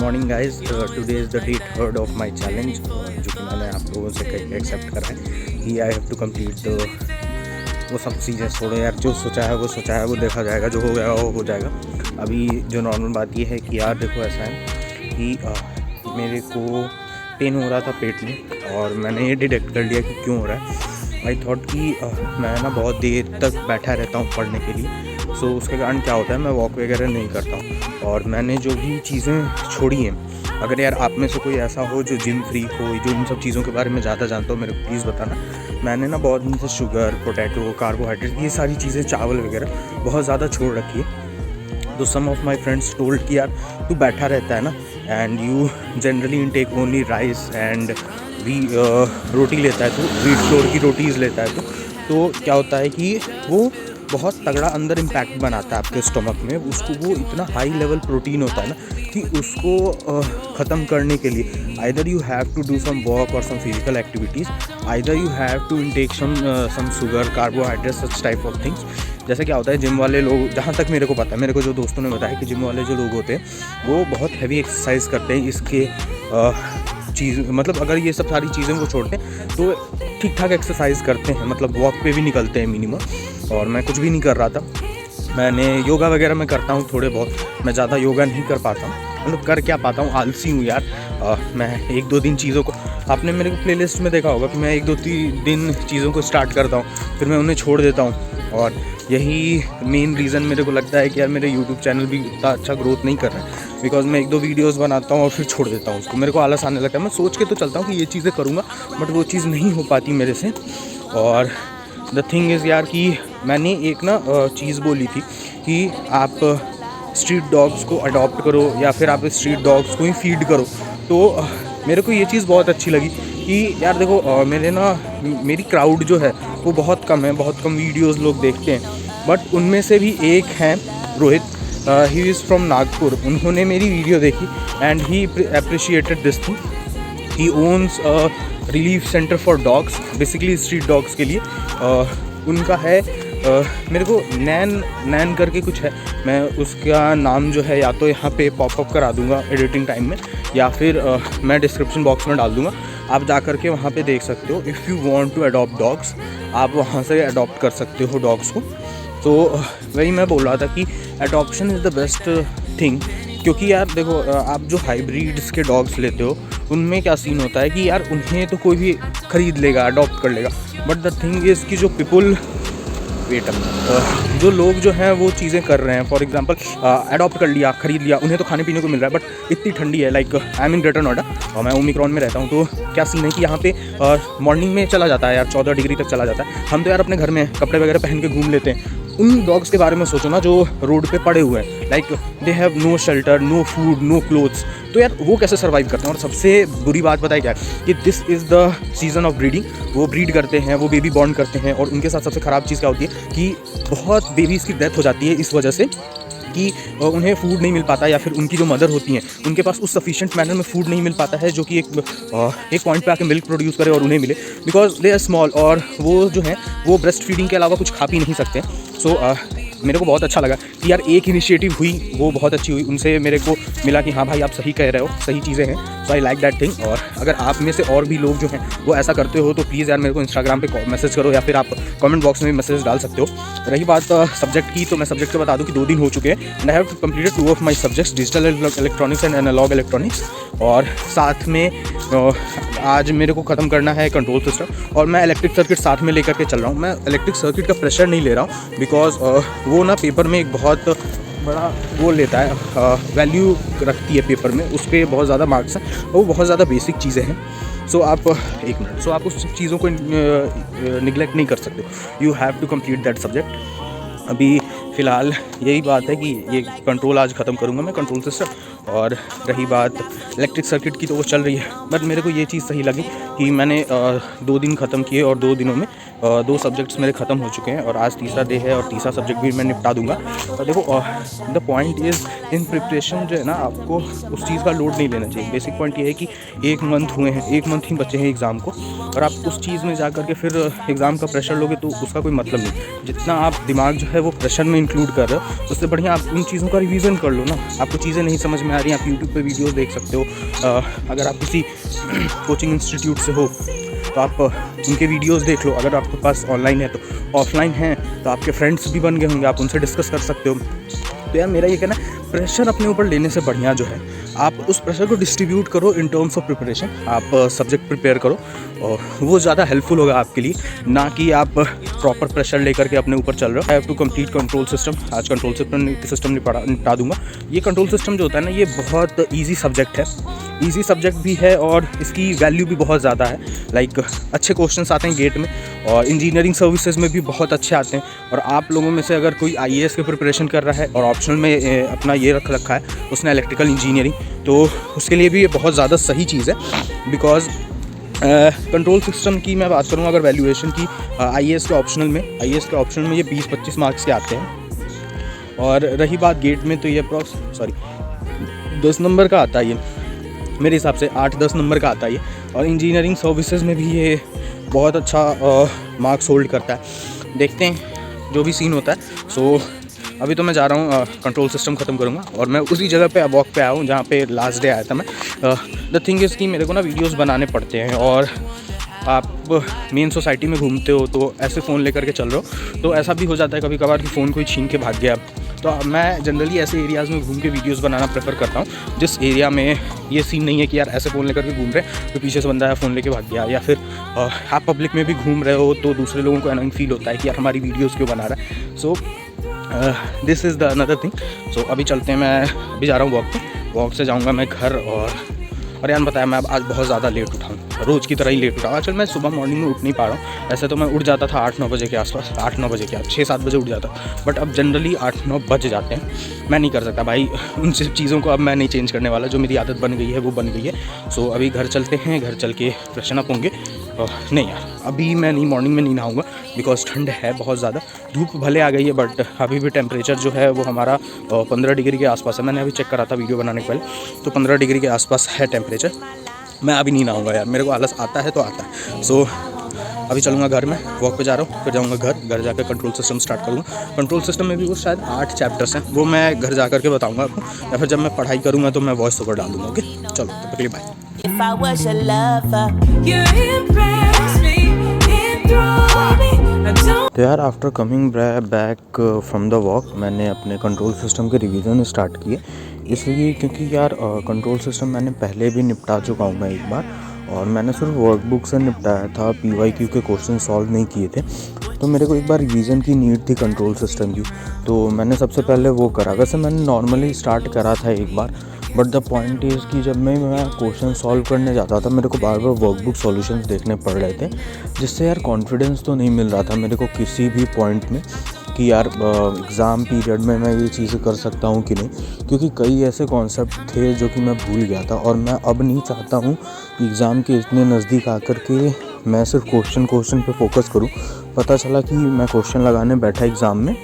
Morning guys, today is the day 3rd of my challenge, जो कि मैंने आप लोगों से कहीं एक्सेप्ट करा है कि आई हैव टू कम्प्लीट वो सब चीज़ें। थोड़े यार जो सोचा है वो देखा जाएगा, जो हो गया वो हो जाएगा। अभी जो नॉर्मल बात ये है कि यार देखो ऐसा है कि मेरे को पेन हो रहा था पेट में, और मैंने ये डिटेक्ट कर लिया कि क्यों हो रहा है। आई थॉट कि मैं ना बहुत देर तक बैठा रहता हूँ पढ़ने के लिए, सो उसके कारण क्या होता है मैं वॉक वगैरह नहीं करता हूँ। और मैंने जो भी चीज़ें छोड़ी हैं, अगर यार आप में से कोई ऐसा हो जो जिम फ्रीक हो, जो इन सब चीज़ों के बारे में ज़्यादा जानता हो, मेरे को प्लीज़ बताना। मैंने ना बहुत दिन से शुगर, पोटैटो, कार्बोहाइड्रेट, ये सारी चीज़ें, चावल वगैरह बहुत ज़्यादा छोड़ रखी है। तो some of my friends told कि यार तू बैठा रहता है ना, and you generally intake only rice and roti लेता है, तो व्हीट फ्लोर की रोटीज़ लेता है, तो क्या होता है कि वो बहुत तगड़ा अंदर इम्पैक्ट बनाता है आपके स्टमक में। उसको वो इतना हाई लेवल प्रोटीन होता है ना कि उसको ख़त्म करने के लिए either you have to do some work और some physical activities, either you have to intake some sugar, carbohydrate, such type of things. जैसे क्या होता है जिम वाले लोग, जहाँ तक मेरे को पता है, मेरे को जो दोस्तों ने बताया कि जिम वाले जो लोग होते हैं वो बहुत हैवी एक्सरसाइज करते हैं। इसके चीज़ मतलब अगर ये सब सारी चीज़ें वो छोड़ते हैं तो ठीक ठाक एक्सरसाइज करते हैं, मतलब वॉक पे भी निकलते हैं मिनिमम। और मैं कुछ भी नहीं कर रहा था। मैंने योगा वगैरह मैं करता हूँ थोड़े बहुत, मैं ज़्यादा योगा नहीं कर पाता हूँ, मतलब कर क्या पाता हूँ, आलसी हूँ यार। मैं 1-2 दिन चीज़ों को, आपने मेरे को प्लेलिस्ट में देखा होगा कि मैं 1-2 दिन चीज़ों को स्टार्ट करता हूँ, फिर मैं उन्हें छोड़ देता हूँ। और यही मेन रीज़न मेरे को लगता है कि यार मेरे यूट्यूब चैनल भी इतना अच्छा ग्रोथ नहीं कर रहा है, बिकॉज मैं 1-2 वीडियोस बनाता हूँ और फिर छोड़ देता हूँ उसको। मेरे को आलस आने लगता है। मैं सोच के तो चलता हूँ कि ये चीज़ें करूँगा, बट वो चीज़ नहीं हो पाती मेरे से। और द थिंग इज़ यार कि मैंने एक ना चीज़ बोली थी कि आप स्ट्रीट डॉग्स को अडॉप्ट करो या फिर आप स्ट्रीट डॉग्स को ही फीड करो। तो मेरे को ये चीज़ बहुत अच्छी लगी कि यार देखो मेरी क्राउड जो है वो बहुत कम है, बहुत कम वीडियोस लोग देखते हैं, बट उनमें से भी एक हैं Rohit, he is from Nagpur. उन्होंने मेरी वीडियो देखी and he appreciated this thing. He owns relief centre for dogs, basically street dogs के लिए। उनका है मेरे को नैन करके कुछ है, मैं उसका नाम जो है या तो यहाँ पे पॉपअप करा दूंगा एडिटिंग टाइम में, या फिर मैं डिस्क्रिप्शन बॉक्स में डाल दूंगा, आप जा कर के वहाँ पे देख सकते हो। If you want to adopt dogs, आप वहाँ से अडॉप्ट कर सकते हो डॉग्स को। तो वही मैं बोल रहा था कि adoption is the best thing, क्योंकि यार देखो आप जो हाइब्रिड्स के डॉग्स लेते हो उनमें क्या सीन होता है कि यार उन्हें तो कोई भी ख़रीद लेगा, अडॉप्ट कर लेगा, बट द थिंग इज़ कि जो पीपल जो लोग जो हैं वो चीज़ें कर रहे हैं, फॉर एग्जांपल अडॉप्ट कर लिया, ख़रीद लिया, उन्हें तो खाने पीने को मिल रहा है, बट इतनी ठंडी है, like I am in greater Noida और मैं ओमिक्रॉन में रहता हूँ। तो क्या सीन है कि यहाँ पे मॉर्निंग में चला जाता है यार 14 डिग्री तक चला जाता है। हम तो यार अपने घर में कपड़े वगैरह पहन के घूम लेते हैं। उन डॉग्स के बारे में सोचो ना जो रोड पे पड़े हुए हैं, like they have no shelter, no food, no clothes. तो यार वो कैसे सर्वाइव करते हैं। और सबसे बुरी बात पता है क्या है कि this is the season off breeding. वो ब्रीड करते हैं, वो बेबी बॉर्न करते हैं, और उनके साथ सबसे ख़राब चीज़ क्या होती है कि बहुत बेबीज़ की डेथ हो जाती है इस वजह से कि उन्हें फूड नहीं मिल पाता, या फिर उनकी जो मदर होती हैं उनके पास उस सफिशिएंट मैनर में फूड नहीं मिल पाता है जो कि एक पॉइंट पे आके मिल्क प्रोड्यूस करे और उन्हें मिले, बिकॉज दे आर स्मॉल, और वो जो हैं वो ब्रेस्ट फीडिंग के अलावा कुछ खा पी नहीं सकते। सो मेरे को बहुत अच्छा लगा कि यार एक इनिशिएटिव हुई, वो बहुत अच्छी हुई। उनसे मेरे को मिला कि हाँ भाई आप सही कह रहे हो, सही चीज़ें हैं। सो आई लाइक दैट थिंग। और अगर आप में से और भी लोग जो हैं वो ऐसा करते हो तो प्लीज़ यार मेरे को इंस्टाग्राम पे मैसेज करो, या फिर आप कमेंट बॉक्स में भी मैसेज डाल सकते हो। रही बात सब्जेक्ट की, तो मैं सब्जेक्ट को बता दूँ कि 2 दिन हो चुके हैं and I have completed 2 of my subjects, digital electronics and analog electronics. और साथ में आज मेरे को ख़त्म करना है कंट्रोल सिस्टम, और मैं इलेक्ट्रिक सर्किट साथ में लेकर के चल रहा हूँ। मैं इलेक्ट्रिक सर्किट का प्रेशर नहीं ले रहा हूँ, बिकॉज वो ना पेपर में एक बहुत बड़ा वो लेता है, वैल्यू रखती है पेपर में, उस पर बहुत ज़्यादा मार्क्स हैं, और वो बहुत ज़्यादा बेसिक चीज़ें हैं। सो आप आप उस चीज़ों को निगलेक्ट नहीं कर सकते। You have to complete that subject. अभी फ़िलहाल यही बात है कि ये कंट्रोल आज ख़त्म करूँगा मैं, कंट्रोल सिस्टम। और रही बात इलेक्ट्रिक सर्किट की, तो वो चल रही है, बट मेरे को ये चीज़ सही लगी कि मैंने 2 दिन ख़त्म किए, और 2 दिनों में 2 सब्जेक्ट्स मेरे ख़त्म हो चुके हैं, और आज तीसरा डे है, और तीसरा सब्जेक्ट भी मैं निपटा दूंगा। और देखो the point is in preparation जो है ना, आपको उस चीज़ का लोड नहीं लेना चाहिए। बेसिक पॉइंट ये है कि 1 मंथ हुए हैं, 1 मंथ ही बचे हैं एग्ज़ाम को, और आप उस चीज़ में जा कर के फिर एग्ज़ाम का प्रेशर लोगे तो उसका कोई मतलब नहीं। जितना आप दिमाग जो है वो प्रेशर में इंक्लूड कर रहे हो, उससे बढ़िया आप उन चीज़ों का रिवीजन कर लो ना। आपको चीज़ें नहीं समझ में आ आ रही हैं, आप यूट्यूब पे वीडियोस देख सकते हो। अगर आप किसी कोचिंग इंस्टीट्यूट से हो तो आप उनके वीडियोस देख लो। अगर आपके पास ऑनलाइन है तो, ऑफलाइन है तो आपके फ्रेंड्स भी बन गए होंगे, आप उनसे डिस्कस कर सकते हो। तो यार मेरा ये कहना है, प्रेशर अपने ऊपर लेने से बढ़िया जो है आप उस प्रेशर को डिस्ट्रीब्यूट करो इन टर्म्स ऑफ प्रिपरेशन। आप सब्जेक्ट प्रिपेयर करो और वो ज़्यादा हेल्पफुल होगा आपके लिए, ना कि आप प्रॉपर प्रेशर लेकर के अपने ऊपर चल रहे हो। I have to complete control system. आज कंट्रोल सिस्टम निपटा दूंगा। ये कंट्रोल सिस्टम जो होता है ना, ये बहुत ईजी सब्जेक्ट है, ईजी सब्जेक्ट भी है और इसकी वैल्यू भी बहुत ज़्यादा है। लाइक अच्छे क्वेश्चंस आते हैं गेट में और इंजीनियरिंग सर्विसेज में भी बहुत अच्छे आते हैं। और आप लोगों में से अगर कोई IAS की प्रिपरेशन कर रहा है और ऑप्शनल में अपना ये रख रखा है उसने इलेक्ट्रिकल इंजीनियरिंग, तो उसके लिए भी ये बहुत ज़्यादा सही चीज़ है। बिकॉज कंट्रोल सिस्टम की मैं बात करूँ अगर वैल्यूएशन की, IAS के ऑप्शनल में ये 20-25 मार्क्स के आते हैं। और रही बात गेट में, तो ये अप्रॉक्स 10 नंबर का आता है, ये मेरे हिसाब से 8-10 नंबर का आता है ये। और इंजीनियरिंग सर्विसेज में भी ये बहुत अच्छा मार्क्स होल्ड करता है। देखते हैं जो भी सीन होता है। सो अभी तो मैं जा रहा हूँ कंट्रोल सिस्टम ख़त्म करूँगा और मैं उसी जगह पे वॉक पे आया हूँ जहाँ पे लास्ट डे आया था मैं। द थिंग इज़ कि मेरे को ना वीडियोस बनाने पड़ते हैं और आप मेन सोसाइटी में घूमते हो तो ऐसे फ़ोन लेकर के चल रहे हो तो ऐसा भी हो जाता है कभी कभार कि फ़ोन कोई छीन के भाग गया। तो मैं जनरली ऐसे एरियाज़ में घूम के वीडियोस बनाना प्रेफर करता हूँ जिस एरिया में ये सीन नहीं है कि यार ऐसे फ़ोन लेकर के घूम रहे हैं तो पीछे से बंदा है फ़ोन लेके भाग गया, या फिर आप पब्लिक में भी घूम रहे हो तो दूसरे लोगों को अनोइंग फील होता है कि यार हमारी वीडियोज़ क्यों बना रहा है। So this is the another thing. So अभी चलते हैं, मैं अभी जा रहा हूँ वॉक पे, वॉक से जाऊँगा मैं घर। और यार बताया मैं आज बहुत ज़्यादा लेट उठा हूँ, रोज़ की तरह ही लेट उठा। आजकल मैं सुबह मॉर्निंग में उठ नहीं पा रहा हूँ। ऐसे तो मैं उठ जाता था 8-9 बजे के आसपास, 8-9 बजे के 6-7 बजे उठ जाता, बट अब जनरली 8-9 बज जाते हैं। मैं नहीं कर सकता भाई उन सब चीज़ों को, अब मैं नहीं चेंज करने वाला। जो मेरी आदत बन गई है वो बन गई है। सो अभी घर चलते हैं, घर चल के फ्रेशन अप होंगे। नहीं यार अभी मैं नहीं, मॉर्निंग में नहीं नहाऊंगा बिकॉज ठंड है बहुत ज़्यादा। धूप भले आ गई है बट अभी भी टेम्परेचर जो है वो हमारा 15 डिग्री के आसपास है। मैंने अभी चेक करा था वीडियो बनाने के पहले, तो 15 डिग्री के आसपास है टेम्परेचर। मैं अभी नहीं नहाऊंगा यार, मेरे को आलस आता है तो आता है। सो अभी चलूँगा घर में, वॉक पे जा रहा हूँ, फिर जाऊँगा घर जाकर कंट्रोल सिस्टम स्टार्ट करूँगा। कंट्रोल सिस्टम में भी वो शायद 8 चैप्टर्स हैं, वो मैं घर जा करके बताऊँगा आपको, या फिर जब मैं पढ़ाई करूँगा तो मैं वॉइस ओवर डाल दूँगा। ओके चलो तब तक के लिए bye. If I was your lover, you impress me, enthrall me. तो यार after coming back from the walk मैंने अपने कंट्रोल सिस्टम के रिवीजन स्टार्ट किए, इसलिए क्योंकि यार कंट्रोल सिस्टम मैंने पहले भी निपटा चुका हूँ मैं एक बार, और मैंने सिर्फ वर्कबुक से निपटाया था, PYQ के क्वेश्चन सॉल्व नहीं किए थे। तो मेरे को एक बार रिवीजन की नीड थी कंट्रोल सिस्टम की, तो मैंने सबसे पहले वो करा। वैसे मैंने नॉर्मली स्टार्ट करा था एक बार, बट द पॉइंट इज़ कि जब मैं क्वेश्चन सॉल्व करने जाता था मेरे को बार बार वर्कबुक सॉल्यूशंस देखने पड़ रहे थे, जिससे यार कॉन्फिडेंस तो नहीं मिल रहा था मेरे को किसी भी पॉइंट में कि यार एग्ज़ाम पीरियड में मैं ये चीज़ें कर सकता हूँ कि नहीं, क्योंकि कई ऐसे कॉन्सेप्ट थे जो कि मैं भूल गया था। और मैं अब नहीं चाहता हूँ एग्ज़ाम के इतने नज़दीक आकर के मैं सिर्फ क्वेश्चन पे फोकस करूँ। पता चला कि मैं क्वेश्चन लगाने बैठा एग्ज़ाम में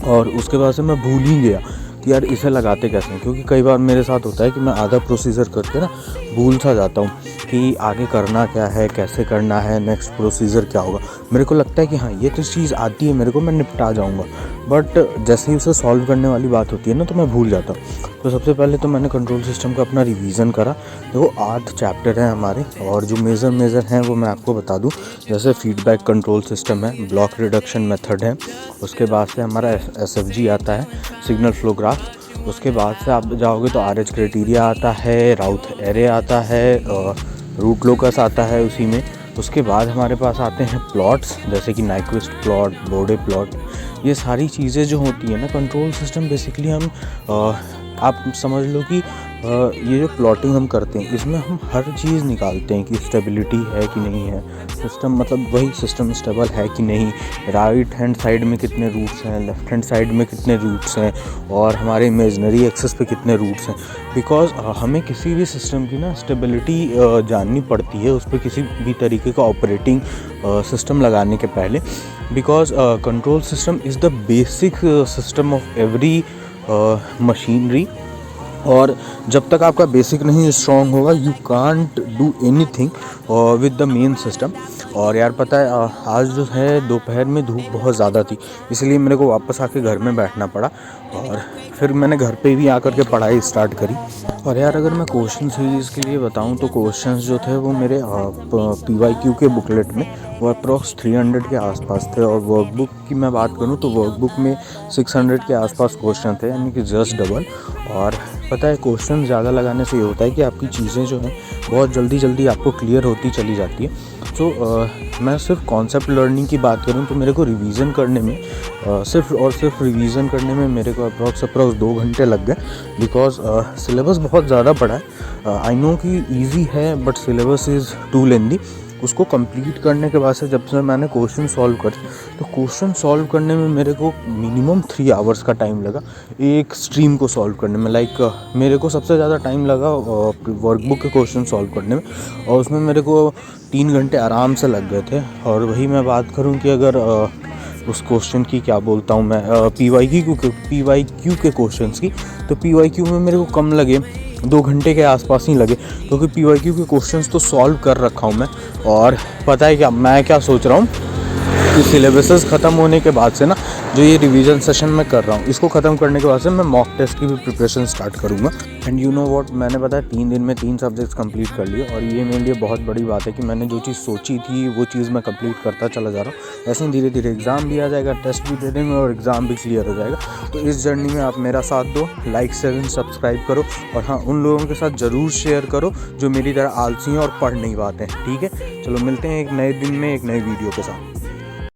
और उसके बाद से मैं भूल ही गया कि यार इसे लगाते कैसे हैं, क्योंकि कई बार मेरे साथ होता है कि मैं आधा प्रोसीजर करके ना भूल सा जाता हूँ कि आगे करना क्या है, कैसे करना है, नेक्स्ट प्रोसीजर क्या होगा। मेरे को लगता है कि हाँ ये तो चीज़ आती है मेरे को, मैं निपटा जाऊँगा, बट जैसे ही उसे सॉल्व करने वाली बात होती है ना तो मैं भूल जाता हूँ। तो सबसे पहले तो मैंने कंट्रोल सिस्टम का अपना रिवीजन करा। तो 8 चैप्टर हैं हमारे, और जो मेजर हैं वो मैं आपको बता दूं। जैसे फीडबैक कंट्रोल सिस्टम है, ब्लॉक रिडक्शन मेथड है, उसके बाद से हमारा SFG आता है, सिग्नल फ्लो ग्राफ। उसके बाद से आप जाओगे तो RH क्राइटेरिया आता है, राउथ एरे आता है, रूट लोकस आता है उसी में। उसके बाद हमारे पास आते हैं प्लॉट्स, जैसे कि नाइक्विस्ट प्लॉट, बोर्डे प्लॉट। ये सारी चीज़ें जो होती है ना कंट्रोल सिस्टम, बेसिकली हम आप समझ लो कि ये जो प्लॉटिंग हम करते हैं इसमें हम हर चीज़ निकालते हैं कि स्टेबिलिटी है कि नहीं है, सिस्टम मतलब वही सिस्टम स्टेबल है कि नहीं, राइट हैंड साइड में कितने रूट्स हैं, लेफ्ट हैंड साइड में कितने रूट्स हैं, और हमारे इमेजनरी एक्सिस पे कितने रूट्स हैं। बिकॉज हमें किसी भी सिस्टम की ना स्टेबिलिटी जाननी पड़ती है, उस पर किसी भी तरीके का ऑपरेटिंग सिस्टम लगाने के पहले। Because control system is the basic system of every machinery, और जब तक आपका बेसिक नहीं स्ट्रॉन्ग होगा you can't do anything with the main system. और यार पता है आज जो है दोपहर में धूप बहुत ज़्यादा थी, इसलिए मेरे को वापस आके घर में बैठना पड़ा और फिर मैंने घर पे भी आकर के पढ़ाई स्टार्ट करी। और यार अगर मैं क्वेश्चन सीरीज़ के लिए बताऊं तो क्वेश्चंस जो थे वो मेरे PYQ के बुकलेट में वो अप्रॉक्स 300 के आसपास थे। और वर्कबुक की मैं बात करूं तो वर्कबुक में 600 के आसपास क्वेश्चन थे, यानी कि जस्ट डबल। और पता है क्वेश्चन ज़्यादा लगाने से ये होता है कि आपकी चीज़ें जो हैं बहुत जल्दी आपको क्लियर होती चली जाती है। तो मैं सिर्फ कॉन्सेप्ट लर्निंग की बात करूं तो मेरे को रिवीजन करने में सिर्फ रिवीजन करने में मेरे को अप्रॉक्स 2 घंटे लग गए, बिकॉज सिलेबस बहुत ज़्यादा पड़ा है। आई नो कि ईजी है बट सिलेबस इज़ टू लेंदी। उसको कंप्लीट करने के बाद से जब से मैंने क्वेश्चन सॉल्व करे तो क्वेश्चन सॉल्व करने में मेरे को मिनिमम 3 आवर्स का टाइम लगा एक स्ट्रीम को सॉल्व करने में। मेरे को सबसे ज़्यादा टाइम लगा वर्कबुक के क्वेश्चन सॉल्व करने में, और उसमें मेरे को 3 घंटे आराम से लग गए थे। और वही मैं बात करूं कि अगर उस क्वेश्चन की क्या बोलता हूं मैं PYQ के क्वेश्चंस की, तो PYQ में मेरे को कम लगे, 2 घंटे के आसपास ही लगे, क्योंकि PYQ के क्वेश्चंस तो सॉल्व कर रखा हूं मैं। और पता है क्या मैं क्या सोच रहा हूं कि सिलेबसेस ख़त्म होने के बाद से ना जो ये रिवीजन सेशन मैं कर रहा हूँ इसको ख़त्म करने के बाद से मैं मॉक टेस्ट की भी प्रिपरेशन स्टार्ट करूँगा। एंड यू नो व्हाट, मैंने पता है 3 दिन में 3 सब्जेक्ट्स कंप्लीट कर लिए, और ये मेरे लिए बहुत बड़ी बात है कि मैंने जो चीज़ सोची थी वो चीज़ मैं कंप्लीट करता चला जा रहा हूँ। ऐसे ही धीरे धीरे एग्ज़ाम भी आ जाएगा, टेस्ट भी दे देंगे और एग्ज़ाम भी क्लियर हो जाएगा। तो इस जर्नी में आप मेरा साथ दो, लाइक शेयर सब्सक्राइब करो, और हाँ उन लोगों के साथ ज़रूर शेयर करो जो मेरी तरह आलसी हैं और पढ़ नहीं पाते हैं। ठीक है, चलो मिलते हैं एक नए दिन में एक नए वीडियो के साथ।